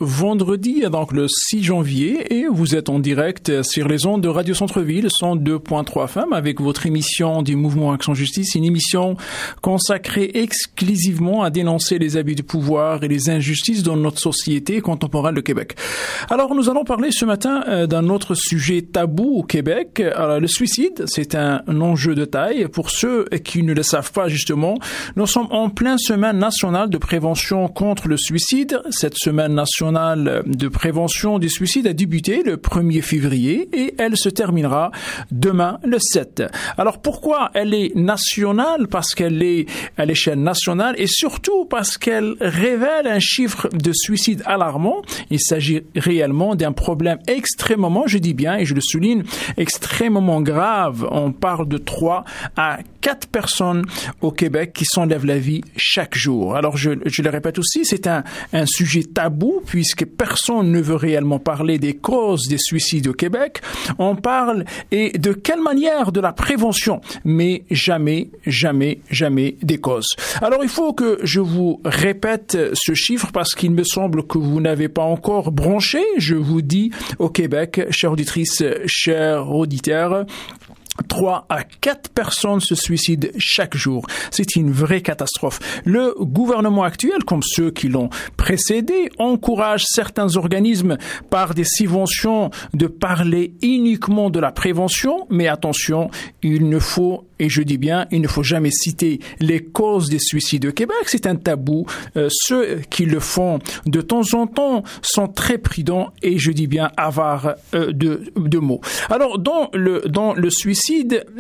Vendredi, donc le 6 janvier, et vous êtes en direct sur les ondes de Radio Centre-Ville 102.3 FM avec votre émission du Mouvement Action Justice, une émission consacrée exclusivement à dénoncer les abus de pouvoir et les injustices dans notre société contemporaine de Québec. Alors, nous allons parler ce matin d'un autre sujet tabou au Québec. Alors, le suicide, c'est un enjeu de taille. Pour ceux qui ne le savent pas, justement, nous sommes en pleine semaine nationale de prévention contre le suicide. Cette semaine nationale de prévention du suicide a débuté le 1er février et elle se terminera demain le 7. Alors pourquoi elle est nationale? Parce qu'elle est à l'échelle nationale et surtout parce qu'elle révèle un chiffre de suicide alarmant. Il s'agit réellement d'un problème extrêmement, je dis bien et je le souligne, extrêmement grave. On parle de 3 à 4 personnes au Québec qui s'enlèvent la vie chaque jour. Alors je le répète aussi, c'est un sujet tabou puisque personne ne veut réellement parler des causes des suicides au Québec. On parle et de quelle manière de la prévention, mais jamais des causes. Alors il faut que je vous répète ce chiffre parce qu'il me semble que vous n'avez pas encore branché. Je vous dis au Québec, chères auditrices, chers auditeurs, 3 à 4 personnes se suicident chaque jour. C'est une vraie catastrophe. Le gouvernement actuel, comme ceux qui l'ont précédé, encourage certains organismes par des subventions de parler uniquement de la prévention, mais attention, il ne faut jamais citer les causes des suicides au Québec. C'est un tabou. Ceux qui le font de temps en temps sont très prudents et je dis bien avares de mots. Alors, dans le suicide,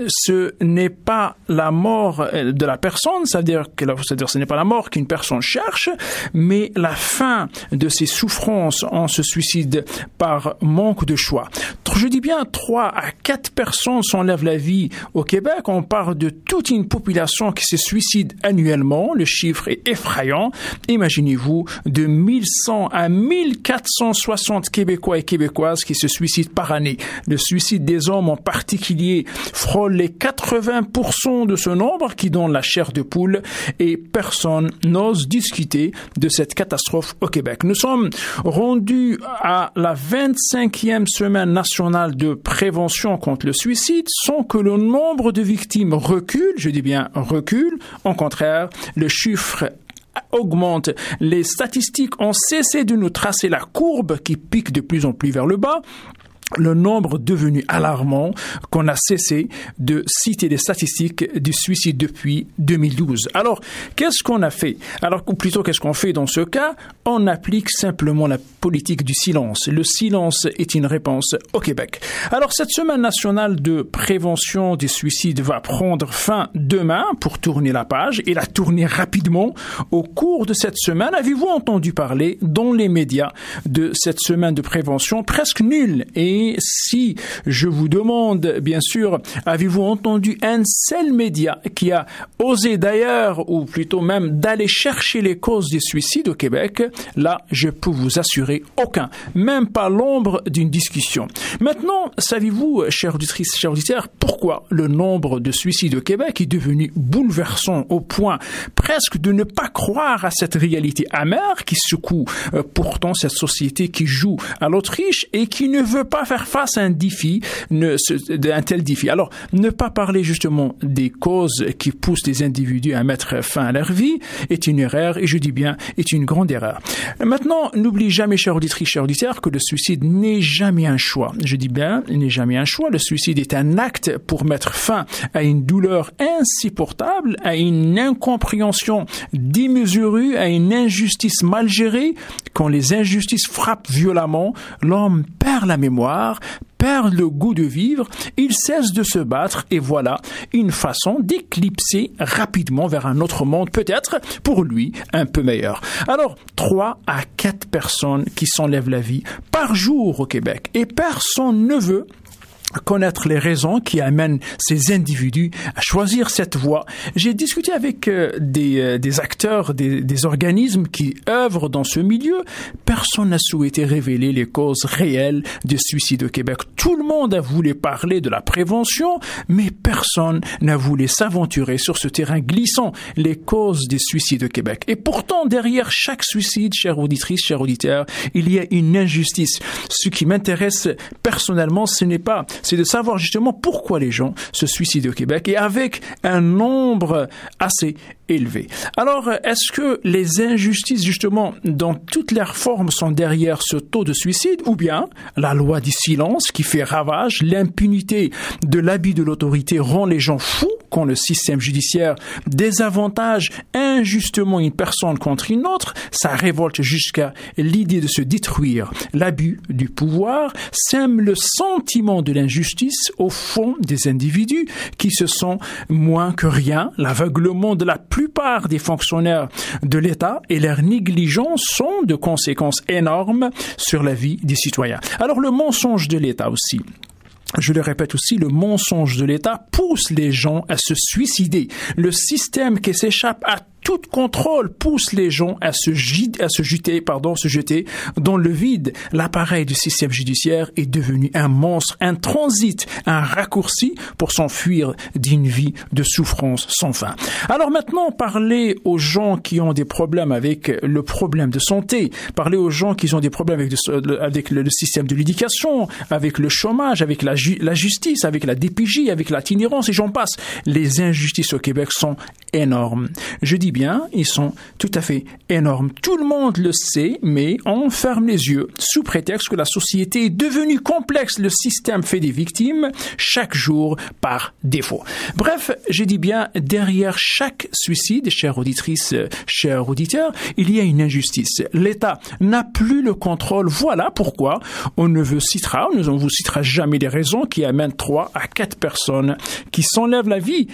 ce n'est pas la mort de la personne, c'est-à-dire ce n'est pas la mort qu'une personne cherche, mais la fin de ses souffrances en se suicide par manque de choix. Je dis bien 3 à 4 personnes s'enlèvent la vie au Québec. On parle de toute une population qui se suicide annuellement. Le chiffre est effrayant. Imaginez-vous de 1100 à 1460 Québécois et Québécoises qui se suicident par année. Le suicide des hommes en particulier frôle les 80% de ce nombre qui donne la chair de poule et personne n'ose discuter de cette catastrophe au Québec. Nous sommes rendus à la 25e semaine nationale de prévention contre le suicide sans que le nombre de victimes recule, je dis bien recule. Au contraire, le chiffre augmente. Les statistiques ont cessé de nous tracer la courbe qui pique de plus en plus vers le bas. Le nombre devenu alarmant qu'on a cessé de citer les statistiques du suicide depuis 2012. Alors, qu'est-ce qu'on a fait? Ou plutôt, qu'est-ce qu'on fait dans ce cas? On applique simplement la politique du silence. Le silence est une réponse au Québec. Alors, cette semaine nationale de prévention des suicides va prendre fin demain pour tourner la page et la tourner rapidement. Au cours de cette semaine, avez-vous entendu parler dans les médias de cette semaine de prévention presque nulle? Et si je vous demande, bien sûr, avez-vous entendu un seul média qui a osé d'ailleurs, ou plutôt même d'aller chercher les causes des suicides au Québec? Là, je peux vous assurer aucun, même pas l'ombre d'une discussion. Maintenant, savez-vous, chers auditrices, chers auditeurs, pourquoi le nombre de suicides au Québec est devenu bouleversant au point presque de ne pas croire à cette réalité amère qui secoue pourtant cette société qui joue à l'Autriche et qui ne veut pas faire face à un tel défi. Alors, ne pas parler justement des causes qui poussent les individus à mettre fin à leur vie est une erreur, et je dis bien, est une grande erreur. Maintenant, n'oublie jamais, chers auditrices, chers auditeurs, que le suicide n'est jamais un choix. Je dis bien, il n'est jamais un choix. Le suicide est un acte pour mettre fin à une douleur insupportable, à une incompréhension démesurée, à une injustice mal gérée. Quand les injustices frappent violemment, l'homme perd la mémoire, perd le goût de vivre, il cesse de se battre et voilà une façon d'éclipser rapidement vers un autre monde, peut-être pour lui un peu meilleur. Alors, 3 à 4 personnes qui s'enlèvent la vie par jour au Québec et personne ne veut connaître les raisons qui amènent ces individus à choisir cette voie. J'ai discuté avec des acteurs, des organismes qui œuvrent dans ce milieu. Personne n'a souhaité révéler les causes réelles des suicides au Québec. Tout le monde a voulu parler de la prévention, mais personne n'a voulu s'aventurer sur ce terrain glissant, les causes des suicides au Québec. Et pourtant, derrière chaque suicide, chère auditrice, chers auditeurs, il y a une injustice. Ce qui m'intéresse personnellement, c'est de savoir justement pourquoi les gens se suicident au Québec et avec un nombre assez élevé. Alors, est-ce que les injustices, justement, dans toutes leurs formes sont derrière ce taux de suicide ou bien la loi du silence qui fait ravage, l'impunité de l'abus de l'autorité rend les gens fous quand le système judiciaire désavantage injustement une personne contre une autre, ça révolte jusqu'à l'idée de se détruire. L'abus du pouvoir sème le sentiment de l'injustice au fond des individus qui se sentent moins que rien. L'aveuglement de la plupart des fonctionnaires de l'État et leur négligence sont de conséquences énormes sur la vie des citoyens. Alors le mensonge de l'État aussi. Je le répète aussi, le mensonge de l'État pousse les gens à se suicider. Le système qui s'échappe à tout contrôle pousse les gens à se jeter dans le vide. L'appareil du système judiciaire est devenu un monstre, un transit, un raccourci pour s'enfuir d'une vie de souffrance sans fin. Alors maintenant, parlez aux gens qui ont des problèmes avec le problème de santé, parlez aux gens qui ont des problèmes avec le système de l'éducation, avec le chômage, avec la justice, avec la DPJ, avec l'itinérance et j'en passe. Les injustices au Québec sont énormes. Je dis bien, ils sont tout à fait énormes. Tout le monde le sait, mais on ferme les yeux sous prétexte que la société est devenue complexe. Le système fait des victimes chaque jour par défaut. Bref, je dis bien, derrière chaque suicide, chères auditrices, chers auditeurs, il y a une injustice. L'État n'a plus le contrôle. Voilà pourquoi on ne vous citera jamais les raisons qui amènent 3 à 4 personnes qui s'enlèvent la vie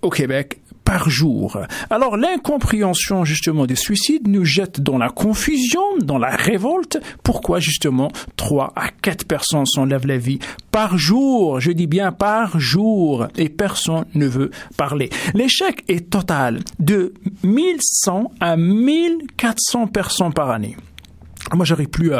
au Québec par jour. Alors, l'incompréhension, justement, des suicides nous jette dans la confusion, dans la révolte. Pourquoi, justement, 3 à 4 personnes s'enlèvent la vie par jour? Je dis bien par jour. Et personne ne veut parler. L'échec est total. De 1100 à 1400 personnes par année. Moi, j'arrive plus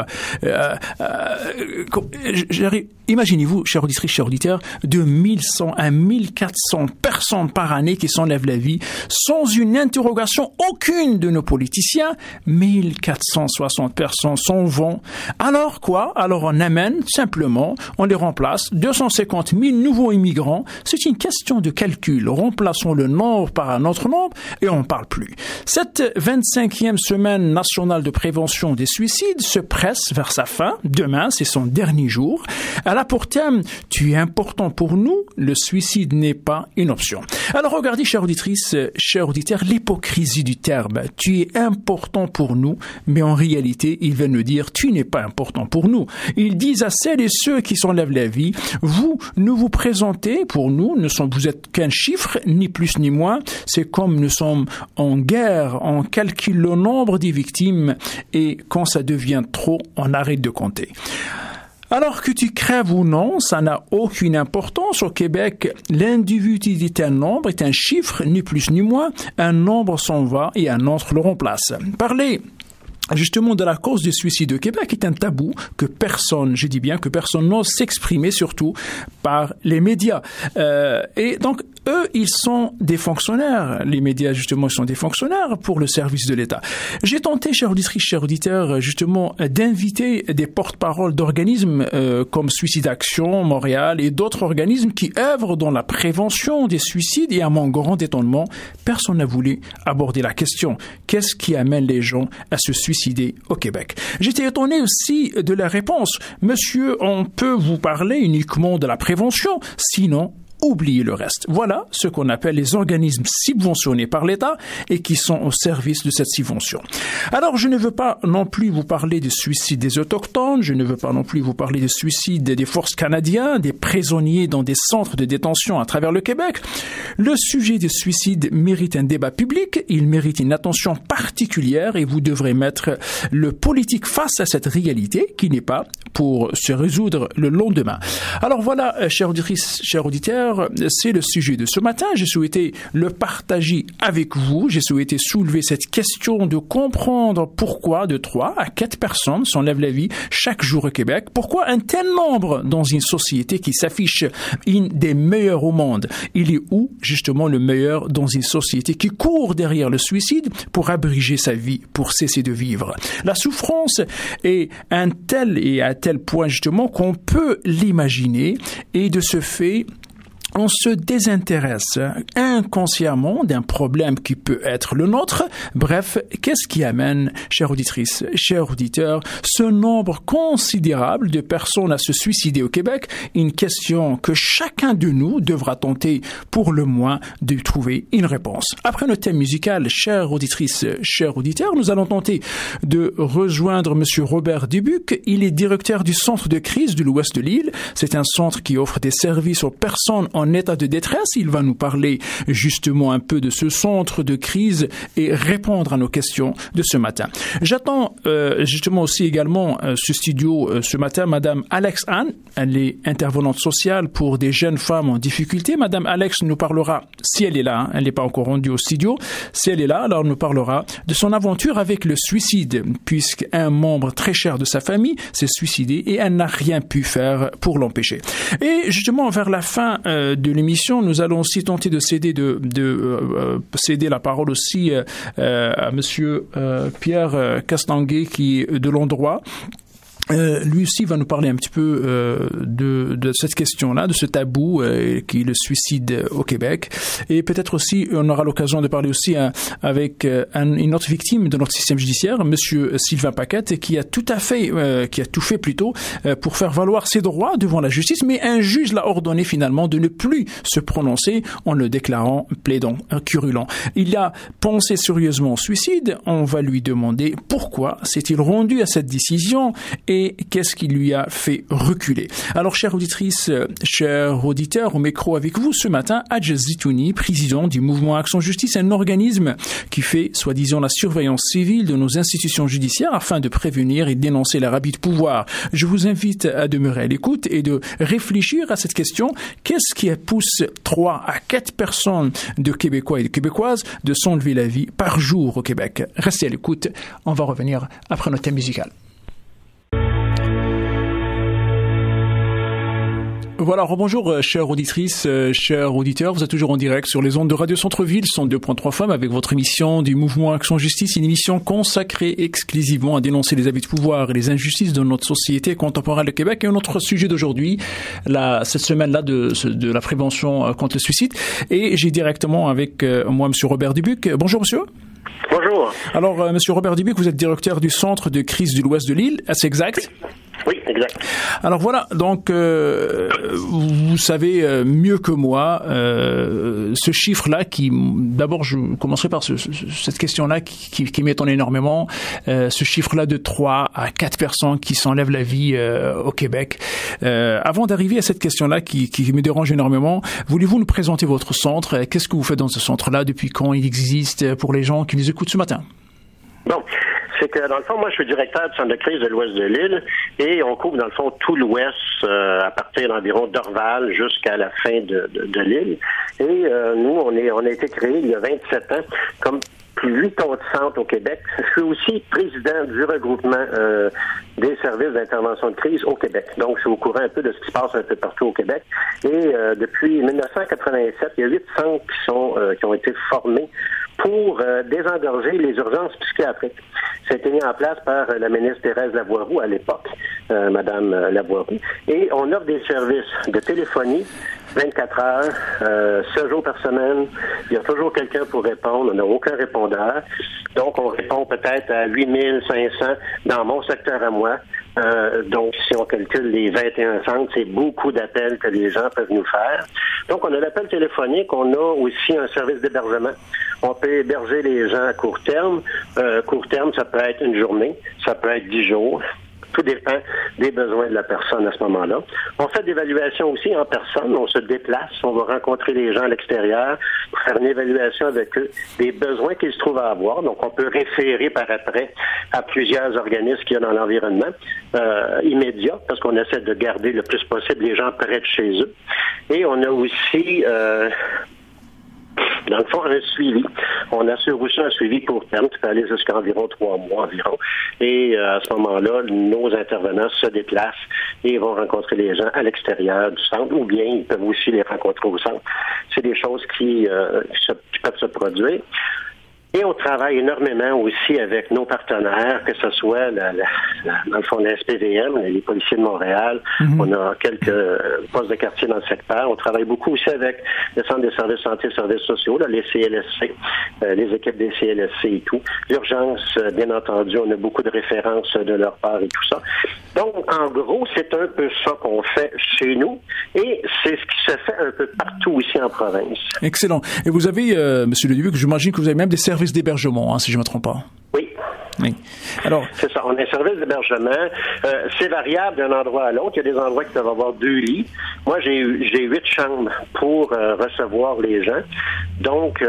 imaginez-vous, chers auditrices, chers auditeurs, de 1100 à 1400 personnes par année qui s'enlèvent la vie sans une interrogation aucune de nos politiciens. 1460 personnes s'en vont. Alors quoi? Alors on amène simplement, on les remplace, 250 000 nouveaux immigrants. C'est une question de calcul. Remplaçons le nombre par un autre nombre et on ne parle plus. Cette 25e semaine nationale de prévention des suicides se presse vers sa fin. Demain, c'est son dernier jour. Elle a pour thème « Tu es important pour nous, le suicide n'est pas une option ». Alors regardez, chères auditrices, chers auditeurs, l'hypocrisie du terme « Tu es important pour nous », mais en réalité, ils veulent nous dire « Tu n'es pas important pour nous ». Ils disent à celles et ceux qui s'enlèvent la vie « Vous ne vous présentez pour nous, vous êtes qu'un chiffre, ni plus ni moins. C'est comme nous sommes en guerre, on calcule le nombre des victimes et quand ça devient trop, on arrête de compter ». Alors que tu crèves ou non, ça n'a aucune importance. Au Québec, l'individu est un nombre, est un chiffre, ni plus ni moins. Un nombre s'en va et un autre le remplace. Parler justement de la cause du suicide au Québec est un tabou que personne, je dis bien que personne n'ose s'exprimer, surtout par les médias. Et donc, eux, ils sont des fonctionnaires. Les médias, justement, sont des fonctionnaires pour le service de l'État. J'ai tenté, chers auditrices, chers auditeurs, justement, d'inviter des porte-paroles d'organismes comme Suicide Action, Montréal et d'autres organismes qui œuvrent dans la prévention des suicides et à mon grand étonnement, personne n'a voulu aborder la question. Qu'est-ce qui amène les gens à se suicider au Québec? J'étais étonné aussi de la réponse. Monsieur, on peut vous parler uniquement de la prévention, sinon, oubliez le reste. Voilà ce qu'on appelle les organismes subventionnés par l'État et qui sont au service de cette subvention. Alors, je ne veux pas non plus vous parler du suicide des Autochtones, je ne veux pas non plus vous parler du suicide des forces canadiennes, des prisonniers dans des centres de détention à travers le Québec. Le sujet du suicide mérite un débat public, il mérite une attention particulière et vous devrez mettre le politique face à cette réalité qui n'est pas pour se résoudre le lendemain. Alors voilà, chers auditrices, chers auditeurs, c'est le sujet de ce matin. J'ai souhaité le partager avec vous. J'ai souhaité soulever cette question de comprendre pourquoi de 3 à 4 personnes s'enlèvent la vie chaque jour au Québec. Pourquoi un tel nombre dans une société qui s'affiche une des meilleures au monde? Il est où justement le meilleur dans une société qui court derrière le suicide pour abréger sa vie, pour cesser de vivre? La souffrance est à tel point justement qu'on peut l'imaginer et de ce fait, on se désintéresse inconsciemment d'un problème qui peut être le nôtre. Bref, qu'est-ce qui amène, chères auditrices, chers auditeurs, ce nombre considérable de personnes à se suicider au Québec? Une question que chacun de nous devra tenter pour le moins de trouver une réponse. Après notre thème musical, chères auditrices, chers auditeurs, nous allons tenter de rejoindre Monsieur Robert Dubuc. Il est directeur du centre de crise de l'Ouest de l'île. C'est un centre qui offre des services aux personnes en état de détresse. Il va nous parler justement un peu de ce centre de crise et répondre à nos questions de ce matin. J'attends justement aussi également ce studio ce matin Madame Alex Anne. Elle est intervenante sociale pour des jeunes femmes en difficulté. Madame Alex nous parlera, si elle est là, elle n'est pas encore rendue au studio, si elle est là, alors nous parlera de son aventure avec le suicide, puisqu'un membre très cher de sa famille s'est suicidé et elle n'a rien pu faire pour l'empêcher. Et justement vers la fin de l'émission, nous allons aussi tenter de céder la parole aussi à Monsieur Pierre Castanguay qui est de l'endroit. Lui aussi va nous parler un petit peu de cette question-là, de ce tabou qui est le suicide au Québec. Et peut-être aussi, on aura l'occasion de parler aussi avec une autre victime de notre système judiciaire, Monsieur Sylvain Paquette, qui a tout fait plutôt pour faire valoir ses droits devant la justice, mais un juge l'a ordonné finalement de ne plus se prononcer en le déclarant plaidant, querulant. Il a pensé sérieusement au suicide. On va lui demander pourquoi s'est-il rendu à cette décision et qu'est-ce qui lui a fait reculer. Alors, chères auditrices, chers auditeurs, au micro avec vous ce matin, Hadj Zitouni, président du mouvement Action Justice, un organisme qui fait, soi-disant, la surveillance civile de nos institutions judiciaires afin de prévenir et dénoncer la rabie de pouvoir. Je vous invite à demeurer à l'écoute et de réfléchir à cette question. Qu'est-ce qui pousse 3 à 4 personnes de Québécois et de Québécoises de s'enlever la vie par jour au Québec? Restez à l'écoute. On va revenir après notre thème musical. Voilà, rebonjour chères auditrices, chers auditeurs, vous êtes toujours en direct sur les ondes de Radio Centre-Ville, 102.3 FM avec votre émission du mouvement Action Justice, une émission consacrée exclusivement à dénoncer les abus de pouvoir et les injustices de notre société contemporaine de Québec. Et notre sujet d'aujourd'hui, cette semaine-là de la prévention contre le suicide. Et j'ai directement avec moi Monsieur Robert Dubuc. Bonjour monsieur. Bonjour. Alors Monsieur Robert Dubuc, vous êtes directeur du centre de crise de l'Ouest de l'île, est-ce exact? Oui, exact. Alors voilà, donc vous savez mieux que moi ce chiffre-là qui, d'abord je commencerai par cette question-là qui m'étonne énormément, ce chiffre-là de 3 à 4 personnes qui s'enlèvent la vie au Québec. Avant d'arriver à cette question-là qui me dérange énormément, voulez-vous nous présenter votre centre? Qu'est-ce que vous faites dans ce centre-là? Depuis quand il existe pour les gens qui nous écoutent ce matin? Bon. C'est que, dans le fond, moi, je suis directeur du centre de crise de l'Ouest de l'île et on couvre, dans le fond, tout l'Ouest à partir d'environ d'Orval jusqu'à la fin de l'île. Et nous, on a été créé il y a 27 ans comme plus 8 autres centres au Québec. Je suis aussi président du regroupement des services d'intervention de crise au Québec. Donc, je suis au courant un peu de ce qui se passe un peu partout au Québec. Et depuis 1987, il y a 8 centres qui ont été formés pour désengorger les urgences psychiatriques. Ça a été mis en place par la ministre Thérèse Lavoie-Roux à l'époque, Madame Lavoie-Roux. Et on offre des services de téléphonie 24 heures, 7 jours par semaine. Il y a toujours quelqu'un pour répondre. On n'a aucun répondeur. Donc, on répond peut-être à 8500 dans mon secteur à moi. Donc, si on calcule les 21 centres, c'est beaucoup d'appels que les gens peuvent nous faire. Donc, on a l'appel téléphonique, on a aussi un service d'hébergement. On peut héberger les gens à court terme. Court terme, ça peut être une journée, ça peut être 10 jours. Tout dépend des besoins de la personne à ce moment-là. On fait d'évaluation aussi en personne. On se déplace, on va rencontrer les gens à l'extérieur pour faire une évaluation avec eux des besoins qu'ils se trouvent à avoir. Donc, on peut référer par après à plusieurs organismes qu'il y a dans l'environnement immédiat, parce qu'on essaie de garder le plus possible les gens près de chez eux. Et on a aussi... dans le fond, un suivi. On assure aussi un suivi court terme qui peut aller jusqu'à environ 3 mois environ. Et à ce moment-là, nos intervenants se déplacent et vont rencontrer les gens à l'extérieur du centre, ou bien ils peuvent aussi les rencontrer au centre. C'est des choses qui peuvent se produire. Et on travaille énormément aussi avec nos partenaires, que ce soit dans le fond la SPVM, les policiers de Montréal. On a quelques postes de quartier dans le secteur. On travaille beaucoup aussi avec le Centre des services santé et services sociaux, là, les CLSC, les équipes des CLSC et tout. L'urgence, bien entendu, on a beaucoup de références de leur part et tout ça. Donc, en gros, c'est un peu ça qu'on fait chez nous et c'est ce qui se fait un peu partout ici en province. Excellent. Et vous avez, M. Leduc, j'imagine que vous avez même des services d'hébergement, hein, si je ne me trompe pas. Oui. Oui. Alors, c'est ça, on a un service d'hébergement. C'est variable d'un endroit à l'autre. Il y a des endroits qui peuvent avoir 2 lits. Moi, j'ai 8 chambres pour recevoir les gens. Donc,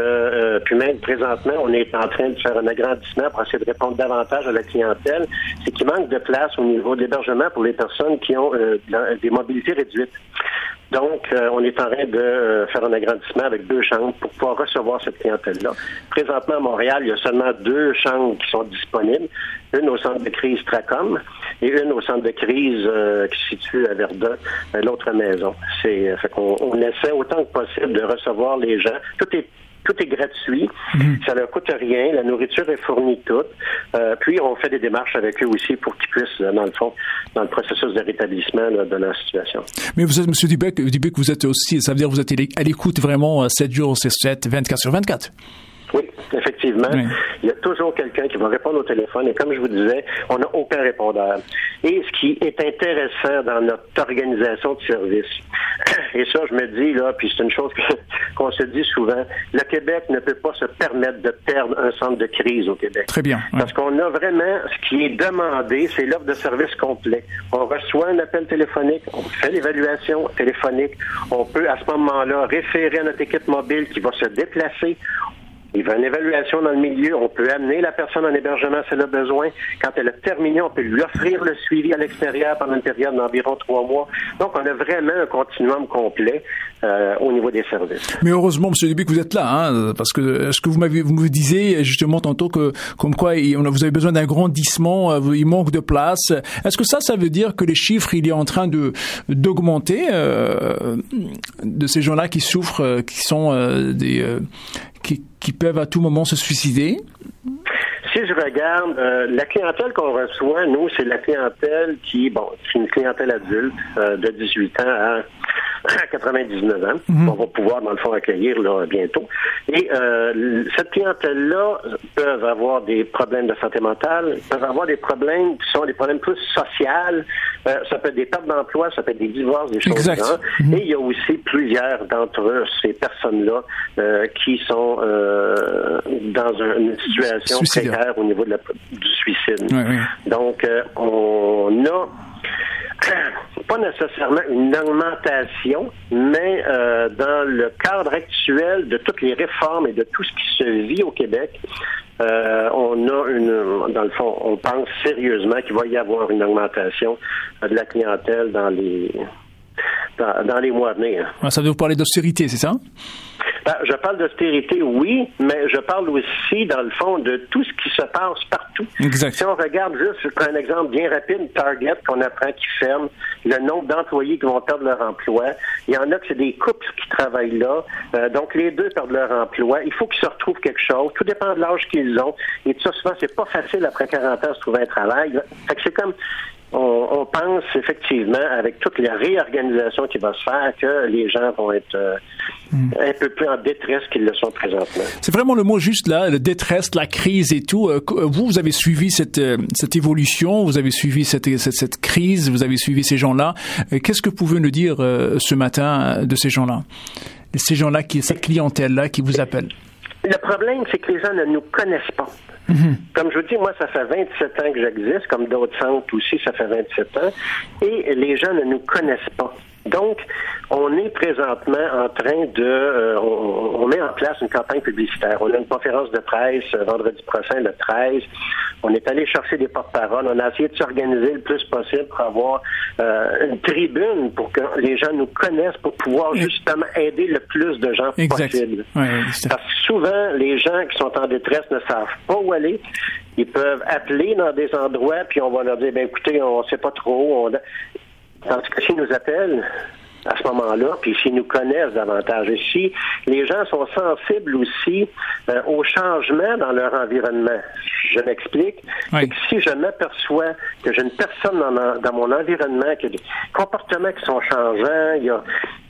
puis même présentement, on est en train de faire un agrandissement pour essayer de répondre davantage à la clientèle. C'est qu'il manque de place au niveau de l'hébergement pour les personnes qui ont des mobilités réduites. Donc, on est en train de faire un agrandissement avec 2 chambres pour pouvoir recevoir cette clientèle-là. Présentement, à Montréal, il y a seulement 2 chambres qui sont disponibles. Une au centre de crise Tracom et une au centre de crise qui se situe à Verdun, l'autre maison. Fait qu'on essaie autant que possible de recevoir les gens. Tout est gratuit, ça ne coûte rien, la nourriture est fournie toute, puis on fait des démarches avec eux aussi pour qu'ils puissent, dans le fond, dans le processus de rétablissement de leur situation. Mais vous êtes, M. Dubec, vous êtes aussi, ça veut dire que vous êtes à l'écoute vraiment 7 jours sur 7, 24 sur 24. Oui, effectivement. Oui. Il y a toujours quelqu'un qui va répondre au téléphone et comme je vous disais, on n'a aucun répondeur. Et ce qui est intéressant dans notre organisation de service, et ça je me dis là, puis c'est une chose qu'on se dit souvent, le Québec ne peut pas se permettre de perdre un centre de crise au Québec. Très bien. Oui. Parce qu'on a vraiment, ce qui est demandé, c'est l'offre de service complet. On reçoit un appel téléphonique, on fait l'évaluation téléphonique, on peut à ce moment-là référer à notre équipe mobile qui va se déplacer. Il y a une évaluation dans le milieu. On peut amener la personne en hébergement si elle a besoin. Quand elle a terminé, on peut lui offrir le suivi à l'extérieur pendant une période d'environ 3 mois. Donc, on a vraiment un continuum complet au niveau des services. Mais heureusement, M. Dubec, vous êtes là, hein, parce que ce que vous me disiez justement tantôt que comme quoi vous avez besoin d'un grandissement, il manque de place. Est-ce que ça veut dire que les chiffres, il est en train d'augmenter de ces gens-là qui souffrent, qui sont qui peuvent à tout moment se suicider? Si je regarde, la clientèle qu'on reçoit, nous, c'est la clientèle c'est une clientèle adulte de 18 ans à 99 ans. On va pouvoir, dans le fond, accueillir là, bientôt. Et cette clientèle-là peuvent avoir des problèmes de santé mentale, peuvent avoir des problèmes qui sont des problèmes plus sociaux. Ça peut être des pertes d'emploi, ça peut être des divorces, des choses comme ça. Et il y a aussi plusieurs d'entre eux, ces personnes-là, qui sont dans une situation précaire au niveau du suicide. Oui. Donc, on a pas nécessairement une augmentation, mais dans le cadre actuel de toutes les réformes et de tout ce qui se vit au Québec, on a dans le fond, on pense sérieusement qu'il va y avoir une augmentation de la clientèle dans les mois à venir. Ça veut vous parler d'austérité, c'est ça? Je parle d'austérité, oui, mais je parle aussi, dans le fond, de tout ce qui se passe partout. Exact. Si on regarde juste, je prends un exemple bien rapide, Target, qu'on apprend qui ferme, le nombre d'employés qui vont perdre leur emploi. Il y en a que c'est des couples qui travaillent là. Donc, les deux perdent leur emploi. Il faut qu'ils se retrouvent quelque chose. Tout dépend de l'âge qu'ils ont. Et tout ça, souvent, c'est pas facile après 40 ans de se trouver un travail. Fait que c'est comme... on pense effectivement, avec toute la réorganisation qui va se faire, que les gens vont être un peu plus en détresse qu'ils le sont présentement. C'est vraiment le mot juste là, le détresse, la crise et tout. Vous avez suivi cette évolution, vous avez suivi cette crise, vous avez suivi ces gens-là. Qu'est-ce que vous pouvez nous dire ce matin de ces gens-là? Ces gens-là, cette clientèle-là qui vous appelle? Le problème, c'est que les gens ne nous connaissent pas. Comme je vous dis, moi, ça fait 27 ans que j'existe, comme d'autres centres aussi, ça fait 27 ans, et les gens ne nous connaissent pas. Donc, on est présentement en train de... on met en place une campagne publicitaire. On a une conférence de presse vendredi prochain, le 13. On est allé chercher des porte-paroles. On a essayé de s'organiser le plus possible pour avoir une tribune pour que les gens nous connaissent, pour pouvoir justement aider le plus de gens possible. Ouais, parce que souvent, les gens qui sont en détresse ne savent pas où aller. Ils peuvent appeler dans des endroits, puis on va leur dire, écoutez, on ne sait pas trop. Tandis que s'ils nous appellent à ce moment-là, puis s'ils nous connaissent davantage, et si les gens sont sensibles aussi au changement dans leur environnement. Je m'explique. Oui. C'est que si je m'aperçois que j'ai une personne dans mon environnement qui a des comportements qui sont changeants, il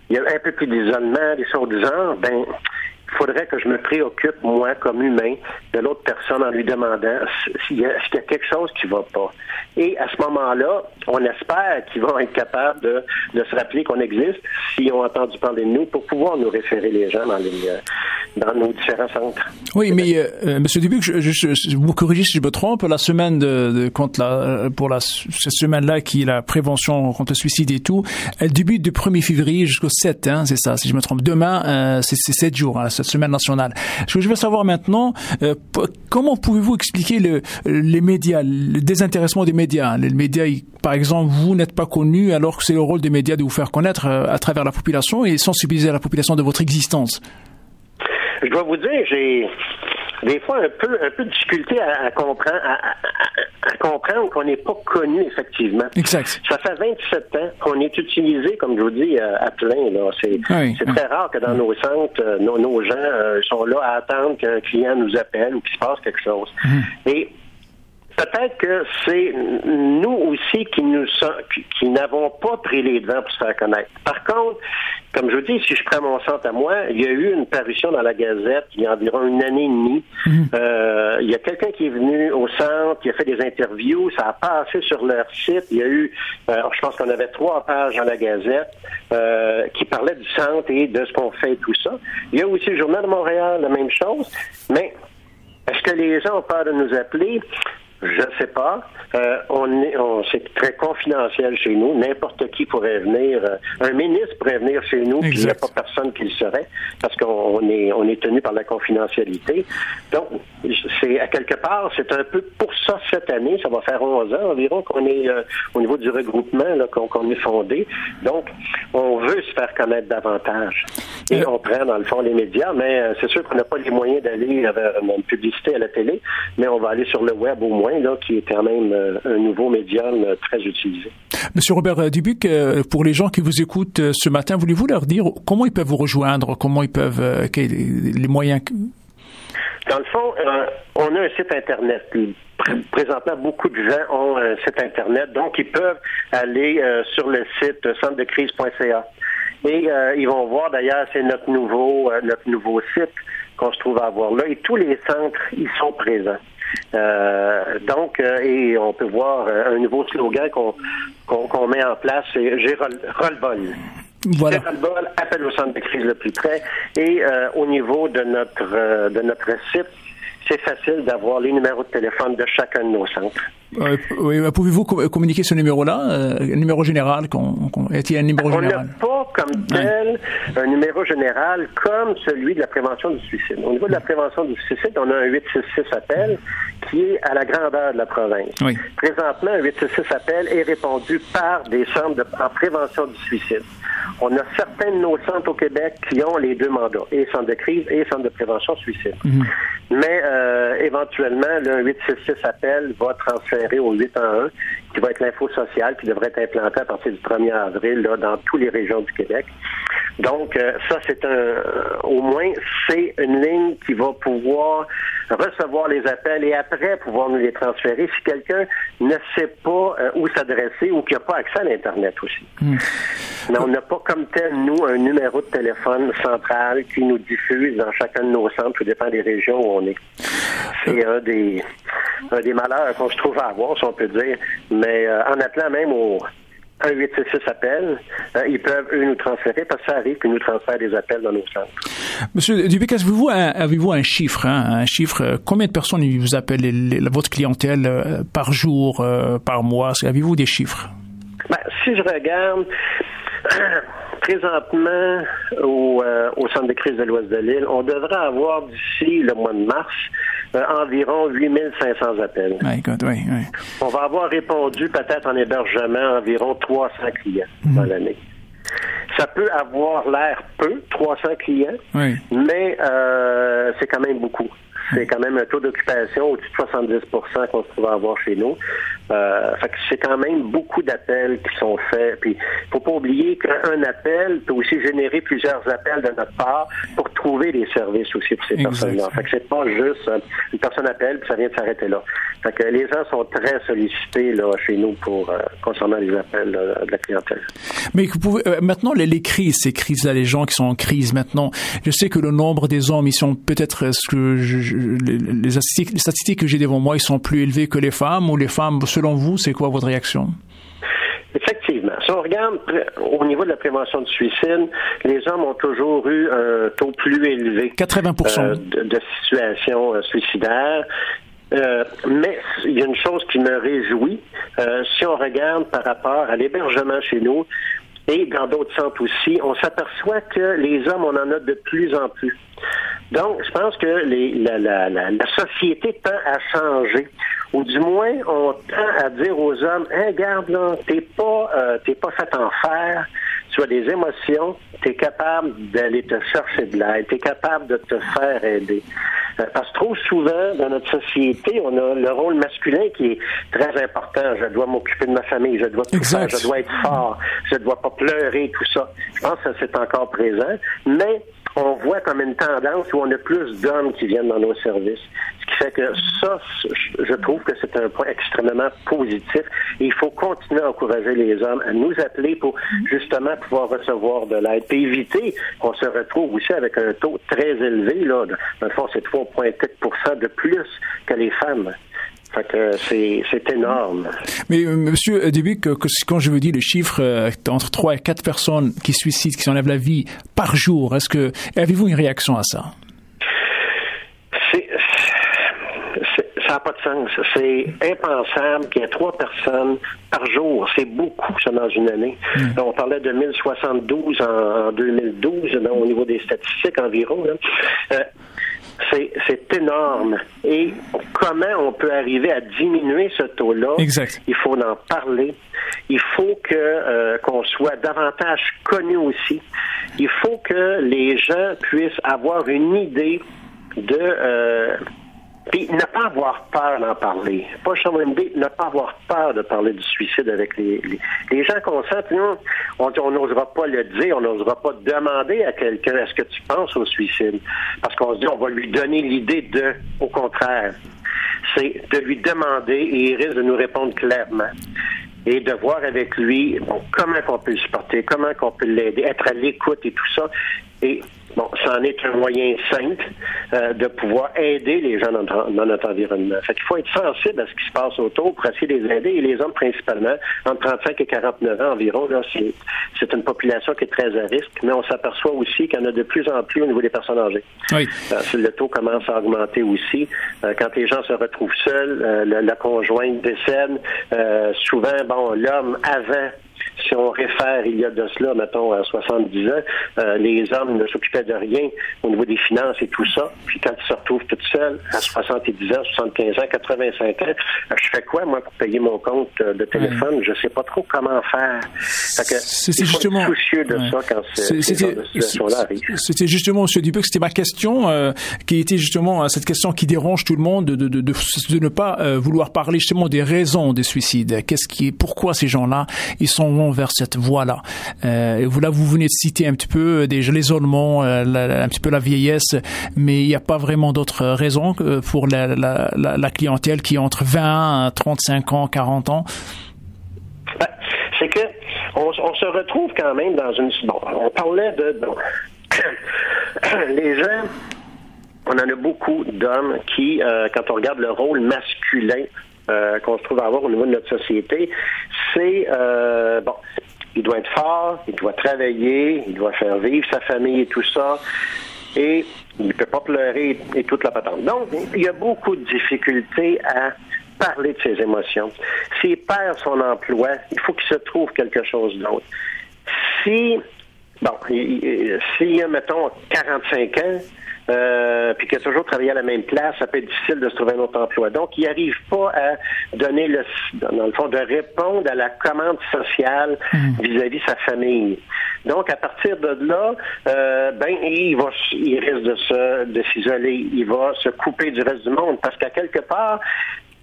y a un peu plus d'isolement, des choses du genre, il faudrait que je me préoccupe, moi, comme humain, de l'autre personne en lui demandant s'il y a quelque chose qui ne va pas. Et à ce moment-là, on espère qu'ils vont être capables de se rappeler qu'on existe, s'ils ont entendu parler de nous, pour pouvoir nous référer les gens dans nos différents centres. Oui, mais M. Dubuc, je vous corrigez si je me trompe, la semaine cette semaine-là qui est la prévention contre le suicide et tout, elle débute du 1er février jusqu'au 7, hein, c'est ça, si je me trompe. Demain, c'est 7 jours, hein, cette semaine nationale. Ce que je veux savoir maintenant, comment pouvez-vous expliquer les médias, le désintéressement des médias? Les médias, par exemple, vous n'êtes pas connu alors que c'est le rôle des médias de vous faire connaître à travers la population et sensibiliser la population de votre existence. Je dois vous dire, j'ai des fois un peu de difficulté à comprendre qu'on n'est pas connu, effectivement. Exact. Ça fait 27 ans qu'on est utilisé, comme je vous dis, à plein. Là. C'est très rare que dans nos centres, nos gens sont là à attendre qu'un client nous appelle ou qu'il se passe quelque chose. Et peut-être que c'est nous aussi qui n'avons pas pris les devants pour se faire connaître. Par contre, comme je vous dis, si je prends mon centre à moi, il y a eu une parution dans la Gazette il y a environ 1 année et demie. Il y a quelqu'un qui est venu au centre, qui a fait des interviews, ça a passé sur leur site. Il y a eu, je pense qu'on avait 3 pages dans la Gazette qui parlaient du centre et de ce qu'on fait et tout ça. Il y a aussi le Journal de Montréal, la même chose. Mais est-ce que les gens ont peur de nous appeler? Je ne sais pas. C'est très confidentiel chez nous. N'importe qui pourrait venir. Un ministre pourrait venir chez nous, puis il n'y a pas personne qui le saurait, parce qu'on est tenu par la confidentialité. Donc, à quelque part, c'est un peu pour ça cette année, ça va faire 11 ans environ qu'on est au niveau du regroupement là, qu'on est fondé. Donc, on veut se faire connaître davantage. Et on prend, dans le fond, les médias, mais c'est sûr qu'on n'a pas les moyens d'aller vers une publicité à la télé, mais on va aller sur le web au moins, là, qui est quand même un nouveau médium très utilisé. Monsieur Robert Dubuc, pour les gens qui vous écoutent ce matin, voulez-vous leur dire comment ils peuvent vous rejoindre, comment ils peuvent, les moyens? Dans le fond, on a un site Internet. Présentement, beaucoup de gens ont un site Internet, donc ils peuvent aller sur le site centredecrise.ca. Et ils vont voir, d'ailleurs, c'est notre nouveau site qu'on se trouve à avoir là. Et tous les centres, ils sont présents. Et on peut voir un nouveau slogan qu'on met en place, c'est « J'ai ras-le-bol ». Voilà. J'ai ras-le-bol, appelle au centre de crise le plus près. Et au niveau de notre site, c'est facile d'avoir les numéros de téléphone de chacun de nos centres. Oui, pouvez-vous communiquer ce numéro-là, un numéro général? Est-il un numéro général? On n'a pas comme tel un numéro général comme celui de la prévention du suicide. Au niveau de la prévention du suicide, on a un 866 appel qui est à la grandeur de la province. Oui. Présentement, un 866 appel est répondu par des centres en prévention du suicide. On a certains de nos centres au Québec qui ont les 2 mandats, et centre de crise et centre de prévention suicide. Mais éventuellement, le 866 appel va transférer au 811, qui va être l'info sociale, qui devrait être implantée à partir du 1er avril là, dans toutes les régions du Québec. Donc, ça, au moins, c'est une ligne qui va pouvoir recevoir les appels et après pouvoir nous les transférer si quelqu'un ne sait pas où s'adresser ou qui n'a pas accès à l'Internet aussi. Mais on n'a pas comme tel, nous, un numéro de téléphone central qui nous diffuse dans chacun de nos centres, tout dépend des régions où on est. C'est un des malheurs qu'on se trouve à avoir, si on peut dire. Mais en appelant même au 1-866 appels, ils peuvent, eux, nous transférer, parce que ça arrive qu'ils nous transfèrent des appels dans nos centres. Monsieur Dubic, avez-vous un chiffre, combien de personnes vous appellent votre clientèle par jour, par mois? Avez-vous des chiffres? Si je regarde, présentement, au centre de crise de l'Ouest de l'île, on devrait avoir d'ici le mois de mars environ 8500 appels. My God, oui. On va avoir répondu peut-être en hébergement environ 300 clients dans l'année. Ça peut avoir l'air peu, 300 clients, mais c'est quand même beaucoup. C'est quand même un taux d'occupation au-dessus de 70% qu'on se trouve à avoir chez nous. Fait que c'est quand même beaucoup d'appels qui sont faits. Puis, faut pas oublier qu'un appel peut aussi générer plusieurs appels de notre part pour trouver des services aussi pour ces personnes-là. Fait que c'est pas juste une personne appelle puis ça vient de s'arrêter là. Fait que les gens sont très sollicités là chez nous pour concernant les appels de la clientèle. Mais vous pouvez maintenant les crises, ces crises-là, les gens qui sont en crise maintenant. Je sais que le nombre des hommes, ils sont peut-être les statistiques que j'ai devant moi, ils sont plus élevés que les femmes, ou les femmes, selon vous, c'est quoi votre réaction? Effectivement. Si on regarde au niveau de la prévention du suicide, les hommes ont toujours eu un taux plus élevé 80% de situations suicidaires. Mais il y a une chose qui me réjouit, si on regarde par rapport à l'hébergement chez nous et dans d'autres centres aussi, on s'aperçoit que les hommes, on en a de plus en plus. Donc, je pense que la société tend à changer. Ou du moins, on tend à dire aux hommes, hey, regarde, là, t'es pas fait en fer, tu as des émotions, t'es capable d'aller te chercher de l'aide, t'es capable de te faire aider. Parce que trop souvent, dans notre société, on a le rôle masculin qui est très important. Je dois m'occuper de ma famille, je dois tout faire, je dois être fort, je ne dois pas pleurer, tout ça. Je pense que c'est encore présent, mais on voit comme une tendance où on a plus d'hommes qui viennent dans nos services. Ce qui fait que ça, je trouve que c'est un point extrêmement positif. Et il faut continuer à encourager les hommes à nous appeler pour justement pouvoir recevoir de l'aide. Et éviter qu'on se retrouve aussi avec un taux très élevé. Là, dans le fond, c'est 3,4% de plus que les femmes. Fait que c'est énorme. Mais Monsieur Dubic, quand je vous dis le chiffre entre 3 et 4 personnes qui se suicident, qui s'enlèvent la vie par jour, avez-vous une réaction à ça? Ça n'a pas de sens. C'est impensable qu'il y ait 3 personnes par jour. C'est beaucoup, ça, dans une année. On parlait de 1072 en 2012, au niveau des statistiques environ. Là. C'est énorme. Et comment on peut arriver à diminuer ce taux-là? Exact. Il faut en parler. Il faut qu'on soit davantage connu aussi. Il faut que les gens puissent avoir une idée de... Puis ne pas avoir peur d'en parler. Pas changer d'idée, ne pas avoir peur de parler du suicide avec les gens conscients. Nous, on n'osera pas le dire, on n'osera pas demander à quelqu'un est-ce que tu penses au suicide? Parce qu'on se dit on va lui donner l'idée de, au contraire. C'est de lui demander et il risque de nous répondre clairement. Et de voir avec lui comment qu'on peut le supporter, comment qu'on peut l'aider, être à l'écoute et tout ça. Et c'en est un moyen simple de pouvoir aider les gens dans notre environnement. Fait qu'il faut être sensible à ce qui se passe autour pour essayer de les aider. Et les hommes, principalement, entre 35 et 49 ans environ, là, c'est une population qui est très à risque. Mais on s'aperçoit aussi qu'il y en a de plus en plus au niveau des personnes âgées. Oui. Le taux commence à augmenter aussi. Quand les gens se retrouvent seuls, la conjointe décède. Souvent, l'homme avant... Si on réfère il y a de cela, mettons, à 70 ans, les hommes ne s'occupaient de rien au niveau des finances et tout ça. Puis quand ils se retrouvent tout seuls, à 70 ans, 75 ans, 85 ans, je fais quoi, moi, pour payer mon compte de téléphone? Oui. Je sais pas trop comment faire. Fait que il faut être soucieux de ça quand ces situations-là arrivent. C'était justement, M. Dubic, c'était ma question, qui était justement cette question qui dérange tout le monde, de ne pas vouloir parler justement des raisons des suicides. Pourquoi ces gens-là, ils sont vers cette voie-là. Et vous venez de citer un petit peu déjà l'isolement, un petit peu la vieillesse, mais il n'y a pas vraiment d'autres raisons pour la clientèle qui est entre 20, 35 ans, 40 ans. C'est que on se retrouve quand même dans une... Bon, on parlait de... Bon, les gens, on en a beaucoup d'hommes qui, quand on regarde le rôle masculin qu'on se trouve à avoir au niveau de notre société, c'est... bon, il doit être fort, il doit travailler, il doit faire vivre sa famille et tout ça, et il ne peut pas pleurer et toute la patente. Donc, il y a beaucoup de difficultés à parler de ses émotions. S'il perd son emploi, il faut qu'il se trouve quelque chose d'autre. S'il a, mettons, 45 ans, puis qu'il a toujours travaillé à la même place, ça peut être difficile de se trouver un autre emploi. Donc, il n'arrive pas à donner dans le fond, de répondre à la commande sociale vis-à-vis de sa famille. Donc, à partir de là, il risque de s'isoler, il va se couper du reste du monde, parce qu'à quelque part,